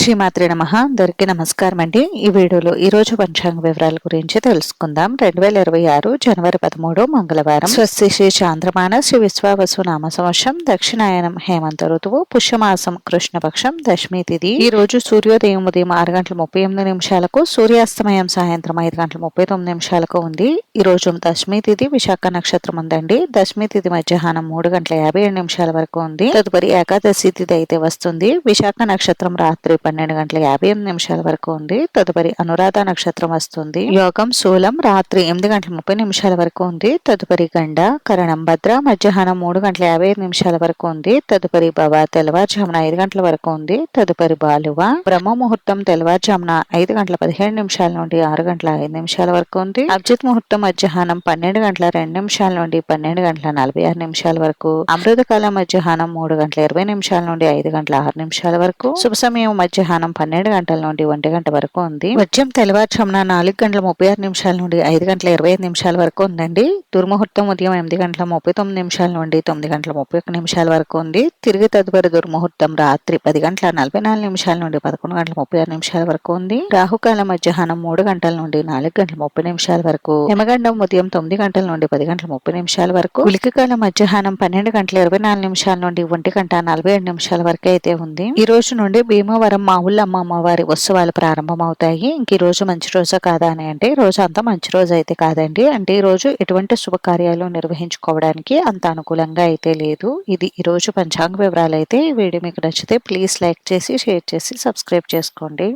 శ్రీమాత్రే నమః. అందరికీ నమస్కారం అండి. ఈ వీడియోలో ఈ రోజు పంచాంగ వివరాల గురించి తెలుసుకుందాం. 2026 జనవరి 13 మంగళవారం. స్వస్తి శ్రీ చాంద్రమాన శ్రీ విశ్వావసు నామ సంవత్సరం దక్షిణాయనం హేమంత ఋతువు పుష్యమాసం కృష్ణపక్షం దశమి తిథి. ఈ రోజు సూర్యోదయం ఉదయం 6 గంటల 38 నిమిషాలకు, సూర్యాస్తమయం సాయంత్రం 5 గంటల 39 నిమిషాలకు ఉంది. ఈ రోజు దశమి తిథి విశాఖ నక్షత్రం ఉందండి. దశమి తిథి మధ్యాహ్నం 3 గంటల 57 నిమిషాల వరకు ఉంది. తదుపరి ఏకాదశి తిథి అయితే వస్తుంది. విశాఖ నక్షత్రం రాత్రి 12 గంటల 58 నిమిషాల వరకు ఉంది. తదుపరి అనురాధ నక్షత్రం వస్తుంది. యోగం శూలం రాత్రి 8 గంటల 30 నిమిషాల వరకు ఉంది. తదుపరి గండ కరణం భద్ర మధ్యాహ్నం 3 గంటల 55 నిమిషాల వరకు ఉంది. తదుపరి భవ తెల్లవారుజామున 5 గంటల వరకు ఉంది. తదుపరి బాలువ బ్రహ్మ ముహూర్తం తెల్లవారుజామున 5 గంటల 15 నిమిషాల నుండి 6 గంటల 5 నిమిషాల వరకు ఉంది. అభిజిత్ ముహూర్తం మధ్యాహ్నం 12 గంటల 2 నిమిషాల నుండి 12 గంటల 46 నిమిషాల వరకు. అమృతకాలం మధ్యాహ్నం 3 గంటల 20 నిమిషాల నుండి 5 గంటల 6 నిమిషాల వరకు. శుభ సమయం మధ్యాహ్నం 12 గంటల నుండి 1 గంట వరకు ఉంది. వర్జం తెల్లవారుజామున 4 గంటల 36 నిమిషాల నుండి 5 గంటల 25 నిమిషాల వరకు ఉందండి. దుర్ముహూర్తం ఉదయం 8 గంటల 39 నిమిషాల నుండి 9 గంటల 31 నిమిషాల వరకు ఉంది. తిరిగి తదుపరి దుర్ముహూర్తం రాత్రి 10 గంటల 44 నిమిషాల నుండి 11 గంటల 36 నిమిషాల వరకు ఉంది. రాహుకాలం మధ్యాహ్నం 3 గంటల నుండి 4 గంటల 30 నిమిషాల వరకు. యమగండం ఉదయం 9 గంటల నుండి 10 గంటల 30 నిమిషాల వరకు. ఉలికకాలం మధ్యాహ్నం 12 గంటల 24 నిమిషాల నుండి 1 గంట 47 నిమిషాల వరకు అయితే ఉంది. ఈ రోజు నుండి భీమవరం మావుళ్ళమ్మ అమ్మవారి ఉత్సవాలు ప్రారంభమవుతాయి. ఇంక ఈ రోజు మంచి రోజా కాదా అని అంటే, ఈ రోజు అంత మంచి రోజు అయితే కాదండి. అంటే ఈ రోజు ఎటువంటి శుభకార్యాలు నిర్వహించుకోవడానికి అంత అనుకూలంగా అయితే లేదు. ఇది ఈ రోజు పంచాంగ వివరాలు అయితే. ఈ వీడియో మీకు నచ్చితే ప్లీజ్ లైక్ చేసి, షేర్ చేసి, సబ్స్క్రైబ్ చేసుకోండి.